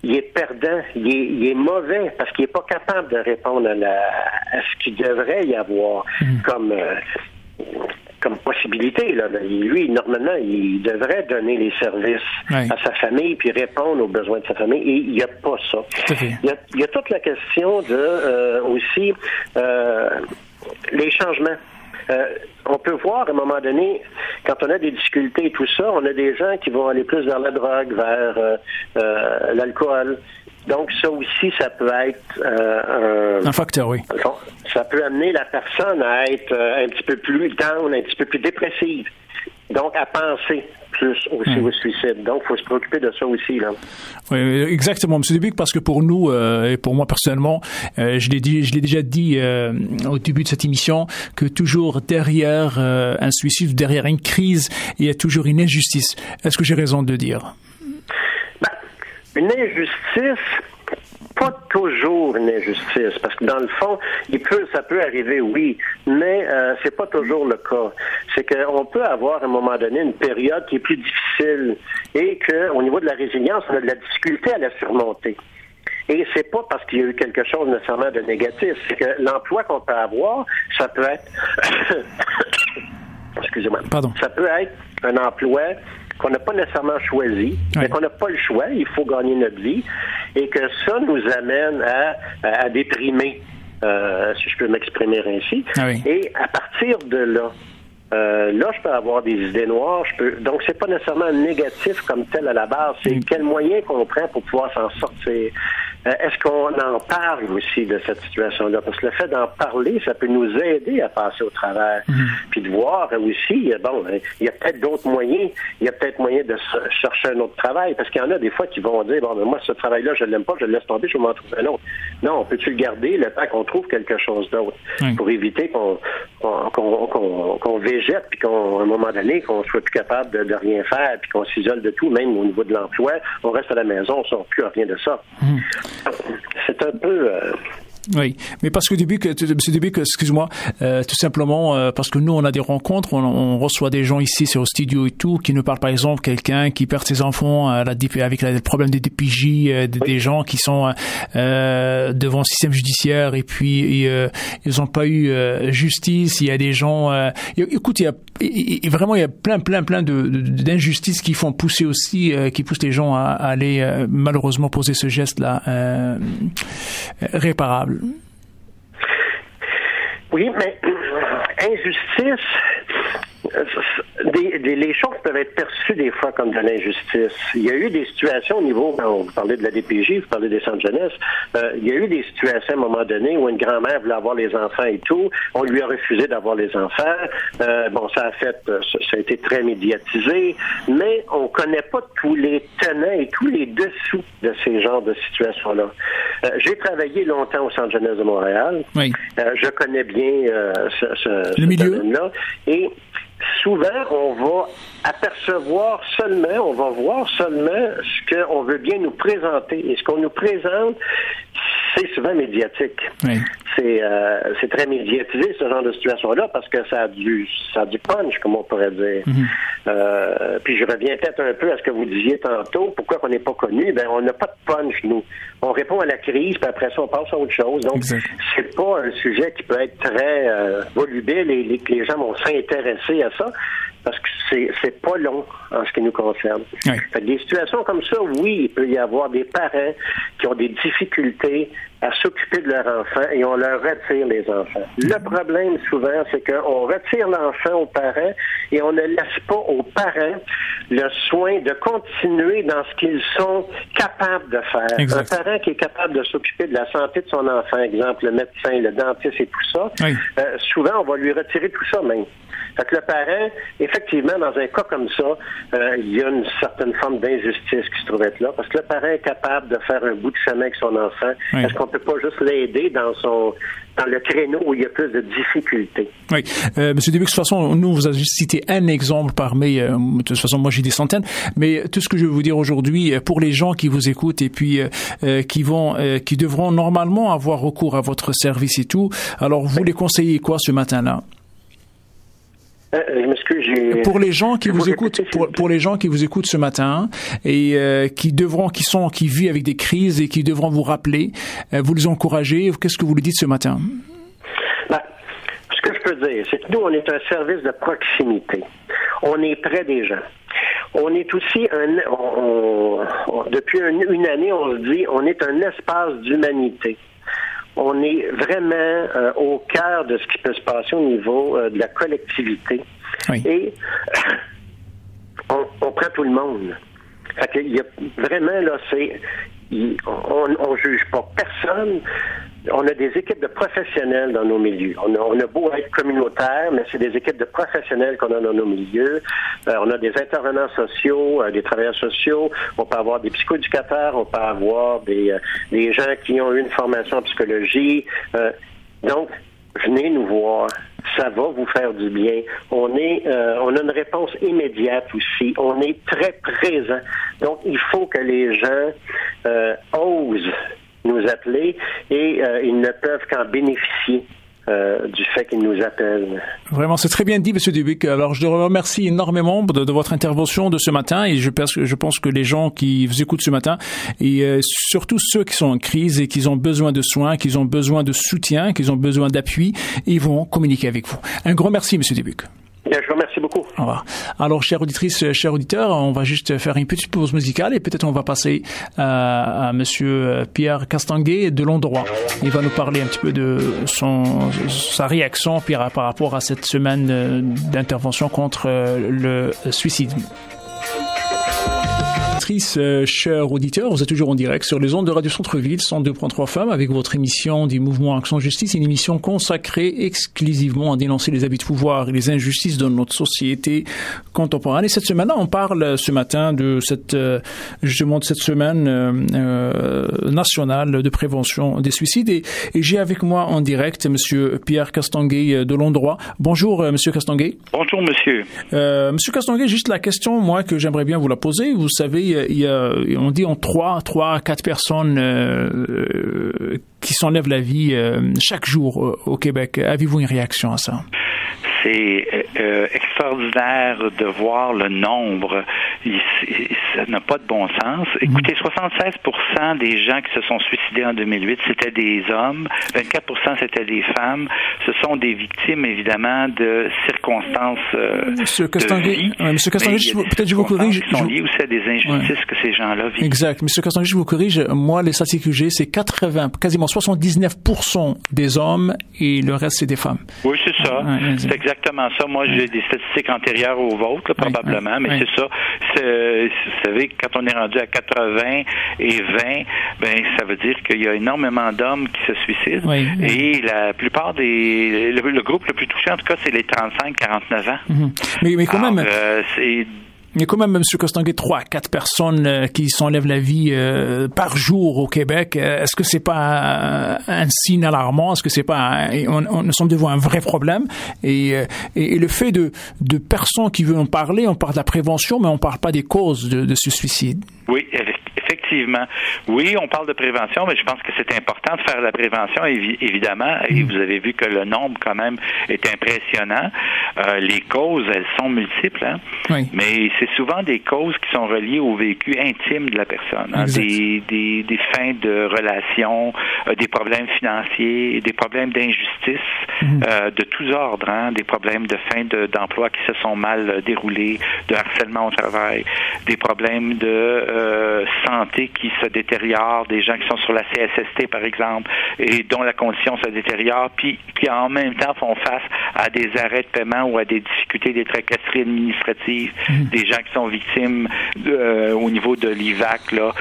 il est perdant, il est mauvais parce qu'il n'est pas capable de répondre à ce qu'il devrait y avoir comme possibilité. Là. Lui, normalement, il devrait donner les services à sa famille puis répondre aux besoins de sa famille, et il n'y a pas ça. Il y a toute la question de aussi les changements. On peut voir à un moment donné, quand on a des difficultés et tout ça, on a des gens qui vont aller plus vers la drogue, vers l'alcool. Donc ça aussi, ça peut être un facteur, oui. Ça peut amener la personne à être un petit peu plus down, un petit peu plus dépressive. Donc à penser plus aussi au suicide. Donc, il faut se préoccuper de ça aussi, là. Oui, exactement, M. Dubuc, parce que pour nous, et pour moi personnellement, je l'ai déjà dit au début de cette émission, que toujours derrière un suicide, derrière une crise, il y a toujours une injustice. Est-ce que j'ai raison de le dire? Une injustice, pas toujours une injustice, parce que dans le fond, ça peut arriver, oui, mais c'est pas toujours le cas. C'est qu'on peut avoir à un moment donné une période qui est plus difficile et qu'au niveau de la résilience, on a de la difficulté à la surmonter. Et c'est pas parce qu'il y a eu quelque chose nécessairement de négatif, c'est que l'emploi qu'on peut avoir, ça peut être excusez-moi. Pardon. Ça peut être un emploi qu'on n'a pas nécessairement choisi, mais qu'on n'a pas le choix, il faut gagner notre vie, et que ça nous amène à déprimer, si je peux m'exprimer ainsi. Et à partir de là, je peux avoir des idées noires, donc c'est pas nécessairement négatif comme tel à la base, c'est quel moyen qu'on prend pour pouvoir s'en sortir. Est-ce qu'on en parle aussi de cette situation-là? Parce que le fait d'en parler, ça peut nous aider à passer au travers. Puis de voir aussi, il y a peut-être d'autres moyens. Il y a peut-être moyen de chercher un autre travail. Parce qu'il y en a des fois qui vont dire, moi, ce travail-là, je l'aime pas, je le laisse tomber, je vais m'en trouver un autre. Non, peux-tu le garder le temps qu'on trouve quelque chose d'autre? Pour éviter qu'on végète, puis qu'à un moment donné, qu'on soit plus capable de rien faire, puis qu'on s'isole de tout, même au niveau de l'emploi. On reste à la maison, on ne sort plus à rien de ça. C'est un peu... Oui, mais parce que M. Dubuc, excuse-moi, tout simplement parce que nous on a des rencontres, on reçoit des gens ici sur le studio et tout qui nous parlent, par exemple, quelqu'un qui perd ses enfants avec le problème des DPJ, des gens qui sont devant le système judiciaire et puis ils n'ont pas eu justice. Il y a des gens, écoute, il y a plein d'injustices qui font pousser aussi, qui poussent les gens à aller malheureusement poser ce geste-là réparable. Oui, mais injustice, les choses peuvent être perçues des fois comme de l'injustice. Il y a eu des situations au niveau, vous parlez de la DPJ, vous parlez des centres jeunesse, il y a eu des situations à un moment donné où une grand-mère voulait avoir les enfants et tout, on lui a refusé d'avoir les enfants. Ça a été très médiatisé, mais on connaît pas tous les tenants et tous les dessous de ces genres de situations-là. J'ai travaillé longtemps au centre jeunesse de Montréal. Oui. Je connais bien ce domaine-là. Et souvent, on va voir seulement ce qu'on veut bien nous présenter. Et ce qu'on nous présente, c'est souvent médiatique. Oui. C'est très médiatisé, ce genre de situation-là, parce que ça a du punch, comme on pourrait dire. Puis je reviens peut-être un peu à ce que vous disiez tantôt. Pourquoi on n'est pas connu? Ben, on n'a pas de punch, nous. On répond à la crise, puis après ça, on passe à autre chose. Donc, c'est pas un sujet qui peut être très volubile et que les gens vont s'intéresser à ça, parce que c'est pas long en ce qui nous concerne. Oui. Fait que des situations comme ça, oui, il peut y avoir des parents qui ont des difficultés à s'occuper de leur enfant et on leur retire les enfants. Le problème, souvent, c'est qu'on retire l'enfant aux parents et on ne laisse pas aux parents le soin de continuer dans ce qu'ils sont capables de faire. Exact. Un parent qui est capable de s'occuper de la santé de son enfant, exemple, le médecin, le dentiste et tout ça, oui. Souvent, on va lui retirer tout ça même. Fait que le parent, effectivement, dans un cas comme ça, il y a une certaine forme d'injustice qui se trouve être là, parce que le parent est capable de faire un bout de chemin avec son enfant. Oui. Est-ce qu'on peut pas juste l'aider dans le créneau où il y a plus de difficultés? Oui. Monsieur Dubuc, de toute façon, nous, vous avez juste cité un exemple parmi, de toute façon, moi, j'ai des centaines, mais tout ce que je veux vous dire aujourd'hui, pour les gens qui vous écoutent et puis qui devront normalement avoir recours à votre service et tout, alors vous les conseillez quoi ce matin-là? Je m'excuse, pour les gens qui vous écoutent, pour les gens qui vous écoutent ce matin et qui vivent avec des crises et qui devront vous rappeler, vous les encouragez. Qu'est-ce que vous lui dites ce matin? Ben, ce que je peux dire, c'est que nous, on est un service de proximité. On est près des gens. On est aussi depuis une année, on se dit, on est un espace d'humanité. On est vraiment au cœur de ce qui peut se passer au niveau de la collectivité. Oui. Et on prend tout le monde. Fait qu'il y a vraiment, là, on juge pas personne. On a des équipes de professionnels dans nos milieux. On a beau être communautaire, mais c'est des équipes de professionnels qu'on a dans nos milieux. On a des intervenants sociaux, des travailleurs sociaux. On peut avoir des psychoéducateurs. On peut avoir des gens qui ont eu une formation en psychologie. Donc, venez nous voir. Ça va vous faire du bien. On a une réponse immédiate aussi. On est très présent. Donc, il faut que les gens osent nous appeler et ils ne peuvent qu'en bénéficier du fait qu'ils nous appellent. Vraiment, c'est très bien dit, M. Dubuc. Alors, je vous remercie énormément de votre intervention de ce matin et je pense que les gens qui vous écoutent ce matin et surtout ceux qui sont en crise et qui ont besoin de soins, qui ont besoin de soutien, qui ont besoin d'appui, ils vont communiquer avec vous. Un grand merci, M. Dubuc. Bien, je vous remercie beaucoup. Au revoir. Alors, chères auditrices, chers auditeurs, on va juste faire une petite pause musicale et peut-être on va passer à Monsieur Pierre Castonguay de Londroit. Il va nous parler un petit peu de sa réaction par rapport à cette semaine d'intervention contre le suicide. Chers auditeurs, vous êtes toujours en direct sur les ondes de Radio Centre-Ville 102.3 FM avec votre émission du Mouvement Action Justice, une émission consacrée exclusivement à dénoncer les abus de pouvoir et les injustices de notre société contemporaine. Et cette semaine-là, on parle ce matin de cette semaine nationale de prévention des suicides. Et j'ai avec moi en direct Monsieur Pierre Castonguay de Londroit. Bonjour, Monsieur Castonguay. Bonjour, Monsieur. Monsieur Castonguay, juste la question, moi, que j'aimerais bien vous la poser. Vous savez, on dit 3 à 4 personnes qui s'enlèvent la vie chaque jour au Québec. Avez-vous une réaction à ça? C'est extraordinaire de voir le nombre. Ça n'a pas de bon sens. Écoutez, 76% des gens qui se sont suicidés en 2008, c'était des hommes. 24% c'était des femmes. Ce sont des victimes, évidemment, de circonstances Monsieur Castonguay, peut-être je vous corrige. Qui sont liées aussi à des injustices que ces gens-là vivent. Exact. Monsieur Castonguay, je vous corrige. Moi, les statistiques que j'ai, c'est quasiment 79% des hommes et le reste, c'est des femmes. Oui, c'est ça. C'est exactement ça. Moi, j'ai des statistiques antérieures aux vôtres, là, probablement, mais c'est ça. Vous savez, quand on est rendu à 80 et 20, ben ça veut dire qu'il y a énormément d'hommes qui se suicident. Et la plupart le groupe le plus touché, en tout cas, c'est les 35-49 ans. Mais quand même... Il y a quand même, M. Castonguay, 3 à 4 personnes qui s'enlèvent la vie par jour au Québec. Est-ce que c'est pas un signe alarmant? Est-ce que c'est pas nous sommes devant un vrai problème? Et le fait de personnes qui veulent en parler, on parle de la prévention, mais on parle pas des causes de ce suicide. Oui, effectivement. Oui, on parle de prévention, mais je pense que c'est important de faire la prévention, évidemment. Et vous avez vu que le nombre, quand même, est impressionnant. Les causes, elles sont multiples, hein? Oui. Mais c'est souvent des causes qui sont reliées au vécu intime de la personne. Hein? Des fins de relations, des problèmes financiers, des problèmes d'injustice de tous ordres, hein? Des problèmes de fin d'emploi qui se sont mal déroulés, de harcèlement au travail, des problèmes de santé qui se détériorent, des gens qui sont sur la CSST, par exemple, et dont la condition se détériore, puis qui en même temps font face à des arrêts de paiement ou à des difficultés, des tracasseries administratives, des gens qui sont victimes au niveau de l'IVAC, là,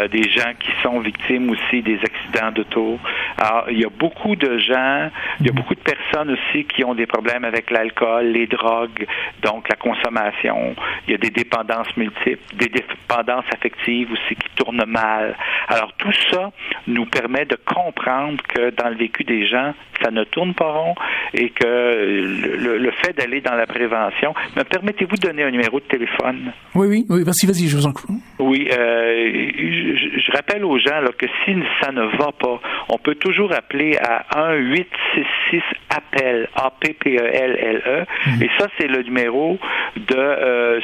des gens qui sont victimes aussi des accidents d'auto. Alors, il y a beaucoup de gens, il y a beaucoup de personnes aussi qui ont des problèmes avec l'alcool, les drogues, donc la consommation. Il y a des dépendances multiples, des dépendances affectives aussi qui tournent mal. Alors, tout ça nous permet de comprendre que dans le vécu des gens, ça ne tourne pas rond et que le fait d'aller dans la prévention... Mais permettez-vous de donner un numéro de téléphone? Oui, vas-y, je vous en prie. Oui, je rappelle aux gens là, que si ça ne va pas, on peut toujours appeler à 1-866-APPEL, A-P-P-E-L-L-E, et ça, c'est le numéro de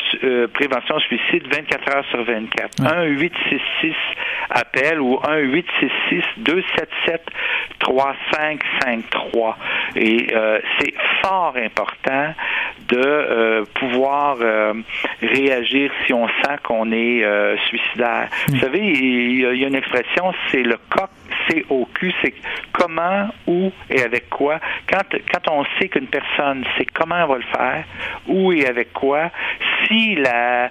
prévention suicide 24 heures sur 24. 1-866-APPEL ou 1-866-277-3553. Et c'est fort important de pouvoir réagir si on sent qu'on est suicidaire. Vous savez, il y a une expression, c'est le coq, c'est au cul, c'est comment, où et avec quoi. Quand on sait qu'une personne sait comment elle va le faire, où et avec quoi, si la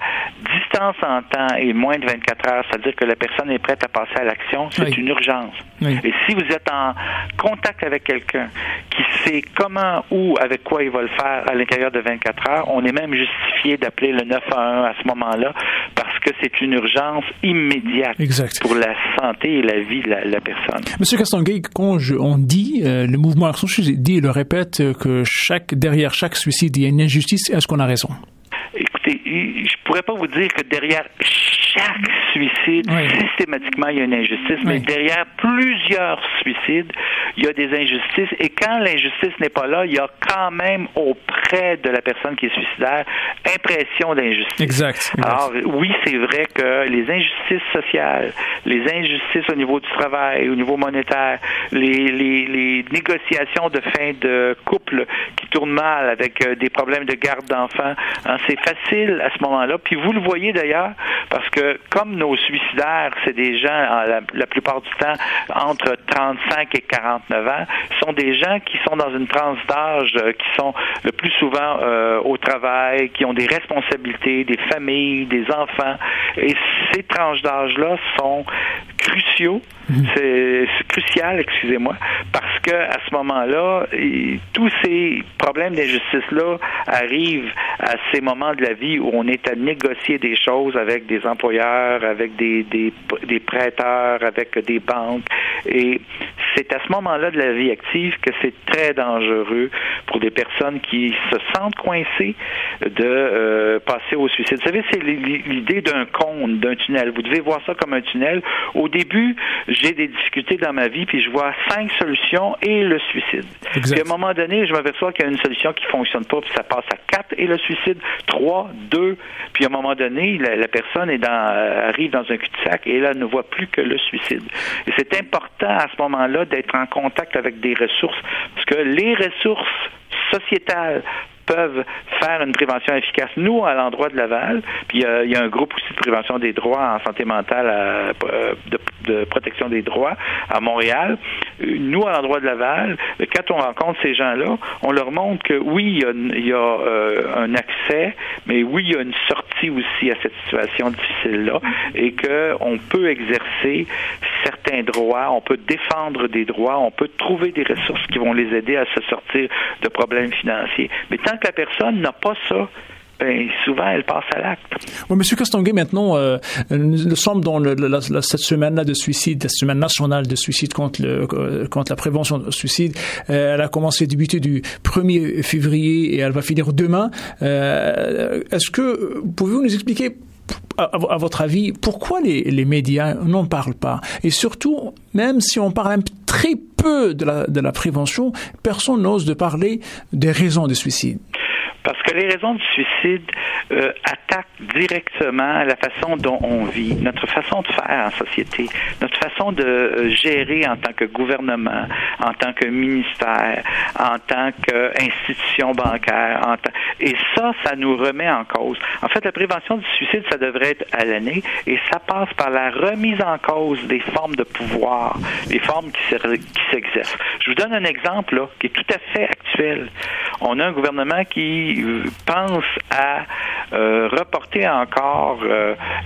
distance en temps est moins de 24 heures, c'est-à-dire que la personne est prête à passer à l'action, c'est une urgence. Oui. Et si vous êtes en contact avec quelqu'un qui sait comment, où, avec quoi il va le faire à l'intérieur de 24 heures, on est même justifié d'appeler le 911 à ce moment-là parce que c'est une urgence immédiate pour la santé et la vie de la personne. Monsieur Castonguay, quand on dit, le mouvement Action Suicide dit et le répète que derrière chaque suicide, il y a une injustice, est-ce qu'on a raison? Écoutez, je pourrais pas vous dire que derrière chaque suicide, systématiquement, il y a une injustice, mais derrière plusieurs suicides, il y a des injustices. Et quand l'injustice n'est pas là, il y a quand même auprès de la personne qui est suicidaire impression d'injustice. Exact. Alors, oui, c'est vrai que les injustices sociales, les injustices au niveau du travail, au niveau monétaire, les négociations de fin de couple qui tournent mal avec des problèmes de garde d'enfants, hein, c'est facile à ce moment-là. Puis vous le voyez d'ailleurs, parce que comme nos suicidaires, c'est des gens, la plupart du temps, entre 35 et 49 ans, sont des gens qui sont dans une tranche d'âge, qui sont le plus souvent au travail, qui ont des responsabilités, des familles, des enfants. Et ces tranches d'âge-là sont cruciaux. C'est crucial, excusez-moi, parce que à ce moment-là, tous ces problèmes d'injustice-là arrivent à ces moments de la vie où on est à négocier des choses avec des employeurs, avec des prêteurs, avec des banques. Et c'est à ce moment-là de la vie active que c'est très dangereux pour des personnes qui se sentent coincées de passer au suicide. Vous savez, c'est l'idée d'un cône, d'un tunnel. Vous devez voir ça comme un tunnel. Au début, j'ai des difficultés dans ma vie, puis je vois 5 solutions et le suicide. Puis à un moment donné, je m'aperçois qu'il y a une solution qui fonctionne pas, puis ça passe à 4 et le suicide, 3, 2, puis à un moment donné, la personne arrive dans un cul-de-sac et là, elle ne voit plus que le suicide. Et c'est important à ce moment-là d'être en contact avec des ressources, parce que les ressources sociétales peuvent faire une prévention efficace. Nous, à l'endroit de Laval, puis il y a un groupe aussi de prévention des droits en santé mentale, de protection des droits à Montréal. Nous, à l'endroit de Laval, quand on rencontre ces gens-là, on leur montre que oui, il y a un accès, mais oui, il y a une sortie aussi à cette situation difficile-là et qu'on peut exercer certains droits, on peut défendre des droits, on peut trouver des ressources qui vont les aider à se sortir de problèmes financiers. Mais tant que la personne n'a pas ça, ben, souvent, elle passe à l'acte. Oui, M. Castonguay, maintenant, nous sommes dans cette semaine-là de suicide, la semaine nationale de suicide contre la prévention du suicide. Elle a commencé à débuter du 1er février et elle va finir demain. Pouvez-vous nous expliquer à votre avis, pourquoi les médias n'en parlent pas? Et surtout, même si on parle très peu de la prévention, personne n'ose de parler des raisons des suicides. Parce que les raisons du suicide attaquent directement la façon dont on vit, notre façon de faire en société, notre façon de gérer en tant que gouvernement, en tant que ministère, en tant qu'institution bancaire. Et ça nous remet en cause. En fait, la prévention du suicide, ça devrait être à l'année et ça passe par la remise en cause des formes de pouvoir, des formes qui s'exercent. Je vous donne un exemple là, qui est tout à fait actuel. On a un gouvernement qui pense à reporter encore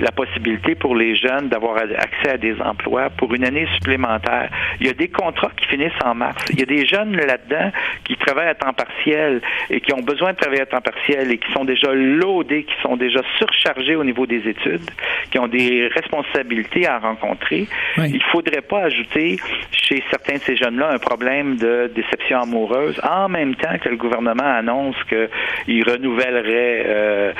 la possibilité pour les jeunes d'avoir accès à des emplois pour une année supplémentaire. Il y a des contrats qui finissent en mars. Il y a des jeunes là-dedans qui travaillent à temps partiel et qui ont besoin de travailler à temps partiel et qui sont déjà loadés, qui sont déjà surchargés au niveau des études, qui ont des responsabilités à rencontrer. Oui. Il ne faudrait pas ajouter chez certains de ces jeunes-là un problème de déception amoureuse en même temps que le gouvernement annonce qu'il renouvellerait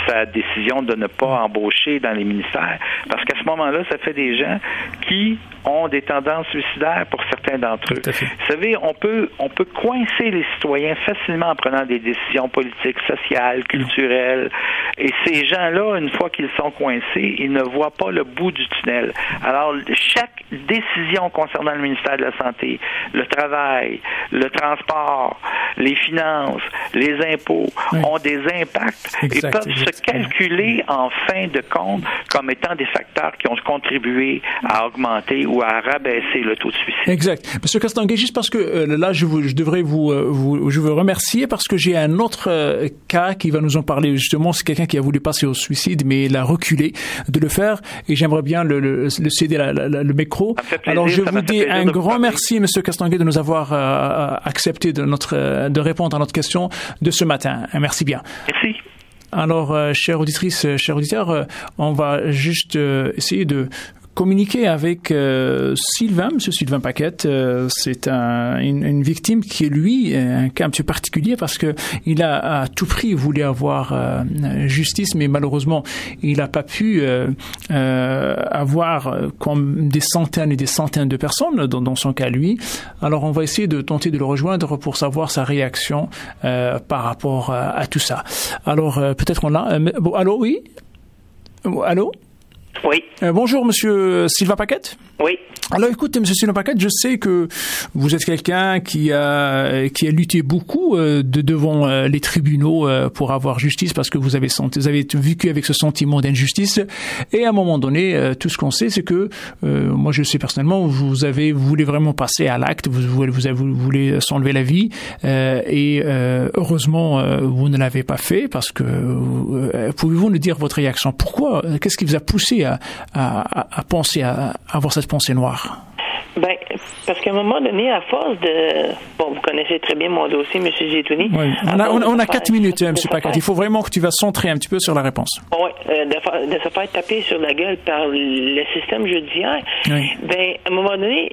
sa décision de ne pas embaucher dans les ministères. Parce qu'à ce moment-là, ça fait des gens qui ont des tendances suicidaires pour certains d'entre eux. Vous savez, on peut coincer les citoyens facilement en prenant des décisions politiques, sociales, culturelles. Et ces gens-là, une fois qu'ils sont coincés, ils ne voient pas le bout du tunnel. Alors, chaque décision concernant le ministère de la Santé, le travail, le transport, les finances, les impôts, ont des impacts et peuvent se calculer en fin de compte comme étant des facteurs qui ont contribué à augmenter ou à rabaisser le taux de suicide. Exact. Monsieur Castonguay, juste parce que là, je veux remercier parce que j'ai un autre cas qui va nous en parler justement. C'est quelqu'un qui a voulu passer au suicide, mais il a reculé de le faire et j'aimerais bien le céder le micro. Alors, je vous dis un grand merci, Monsieur Castonguay, de nous avoir accepté de répondre à notre question de ce matin. Merci bien. Merci. Alors, chères auditrices, chers auditeurs, on va juste essayer de communiquer avec Sylvain, Monsieur Sylvain Paquette. C'est une victime qui est, lui, un cas un petit peu particulier parce que il a à tout prix voulu avoir justice, mais malheureusement, il n'a pas pu avoir comme des centaines et des centaines de personnes dans son cas, lui. Alors, on va essayer de tenter de le rejoindre pour savoir sa réaction par rapport à tout ça. Alors, peut-être on l'a. Bon, allô, oui? Allô? Oui. Bonjour, Monsieur Sylvain Paquette. Oui. Alors, écoutez, Monsieur Sylvain Paquette, je sais que vous êtes quelqu'un qui a lutté beaucoup devant les tribunaux pour avoir justice parce que vous avez vécu avec ce sentiment d'injustice. Et à un moment donné, tout ce qu'on sait, c'est que moi, je sais personnellement, vous voulez vraiment passer à l'acte, vous voulez s'enlever la vie, et heureusement, vous ne l'avez pas fait parce que pouvez-vous nous dire votre réaction? Pourquoi? Qu'est-ce qui vous a poussé à penser à avoir cette pensée noire? Ben, parce qu'à un moment donné, à force de... Bon, vous connaissez très bien mon dossier, M. Gétouni. Oui. On a 4 minutes, M. Paquette. Il faut vraiment que tu vas centrer un petit peu sur la réponse. Oui, de se faire taper sur la gueule par le système judiciaire. Oui. Ben, à un moment donné,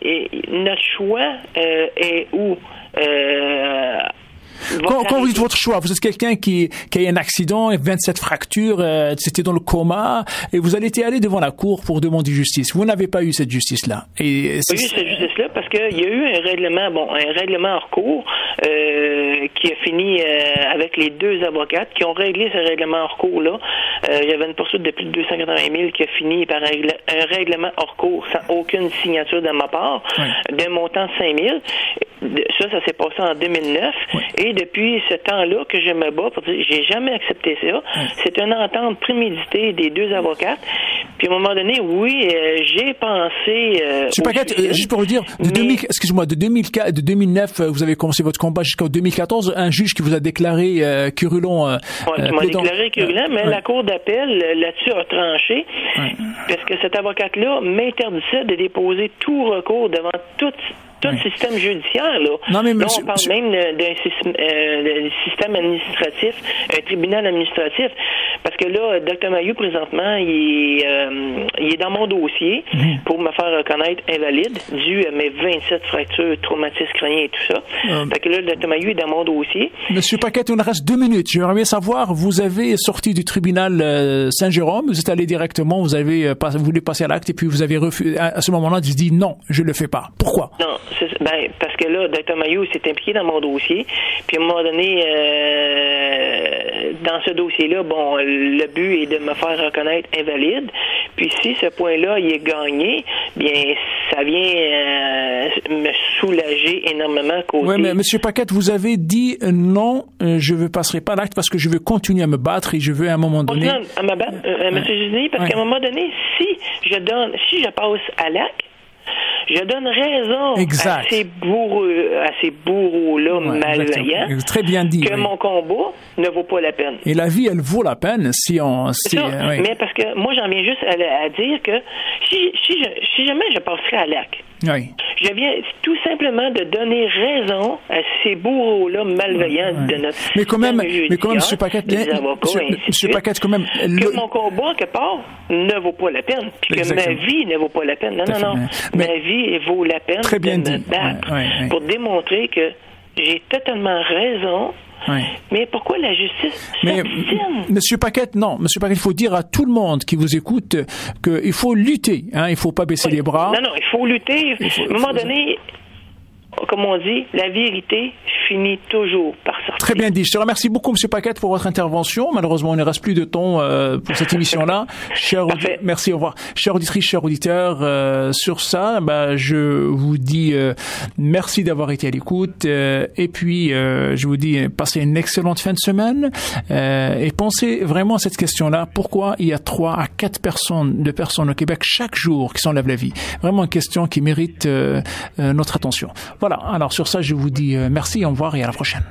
notre choix est où? Quand vous dites votre choix, vous êtes quelqu'un qui a eu un accident, 27 fractures, c'était dans le coma, et vous allez aller devant la cour pour demander justice. Vous n'avez pas eu cette justice-là. Pas eu cette justice-là parce qu'il y a eu un règlement hors cours qui a fini avec les deux avocates qui ont réglé ce règlement hors cours-là. Il y avait une poursuite de plus de 280 000 qui a fini par un règlement hors cours sans aucune signature de ma part, d'un montant de 5 000. Ça s'est passé en 2009. Oui. Et depuis ce temps-là que je me bats pour dire, j'ai jamais accepté ça. Oui. C'est une entente préméditée des deux avocates. Puis à un moment donné, oui, j'ai pensé... M. Paquette, juste pour vous dire, de 2009, vous avez commencé votre combat jusqu'en 2014, un juge qui vous a déclaré querulon... qui m'a déclaré querulon, mais la Cour d'appel là-dessus a tranché, parce que cette avocate-là m'interdisait de déposer tout recours devant toute tout le système judiciaire, là. Non, mais là, on parle même d'un système administratif, un tribunal administratif. Parce que là, Dr. Mailloux, présentement, il est dans mon dossier pour me faire reconnaître invalide dû à mes 27 fractures, traumatismes crâniens et tout ça. Fait que là, Dr. Mailloux est dans mon dossier. Monsieur Paquette, il nous reste 2 minutes. J'aimerais bien savoir, vous avez sorti du tribunal Saint-Jérôme, vous êtes allé directement, vous voulez passer à l'acte et puis vous avez refusé. À ce moment-là, vous dit non, je le fais pas. Pourquoi? Non, parce que là, Dr. Mailloux s'est impliqué dans mon dossier. Puis à un moment donné, dans ce dossier-là, bon, le but est de me faire reconnaître invalide. Puis si ce point-là il est gagné, bien, ça vient me soulager énormément côté. Oui, mais M. Paquette, vous avez dit non, je ne passerai pas à l'acte parce que je veux continuer à me battre et je veux à un moment donné. À me battre, M. Jusini, parce qu'à un moment donné, si je passe à l'acte, je donne raison à ces bourreaux-là malveillants. Très bien dit. Que mon combat ne vaut pas la peine. Et la vie, elle vaut la peine si on... oui. Mais parce que moi, j'en viens juste à dire que si jamais je passerais à l'acte, je viens tout simplement de donner raison à ces bourreaux-là malveillants de notre système judiciaire, mais quand même, M. Paquette, M. Paquette, quand même... Que mon combat, quelque part, ne vaut pas la peine, puis que ma vie ne vaut pas la peine. Non. Ma vie vaut la peine de me battre pour démontrer que j'ai totalement raison. Mais pourquoi la justice s'obstine? Monsieur Paquette, il faut dire à tout le monde qui vous écoute qu'il faut lutter, il faut pas baisser les bras. Non, il faut lutter. À un moment donné, comme on dit, la vérité finit toujours par sortir. Très bien dit. Je te remercie beaucoup, M. Paquette, pour votre intervention. Malheureusement, il ne reste plus de temps pour cette émission-là. Merci, au revoir. Chers auditrices, chers auditeurs, sur ça, je vous dis merci d'avoir été à l'écoute. Et puis, je vous dis, passez une excellente fin de semaine. Et pensez vraiment à cette question-là. Pourquoi il y a 3 à 4 personnes au Québec chaque jour qui s'enlèvent la vie? Vraiment une question qui mérite notre attention. Voilà. Alors, sur ça, je vous dis merci, au revoir et à la prochaine.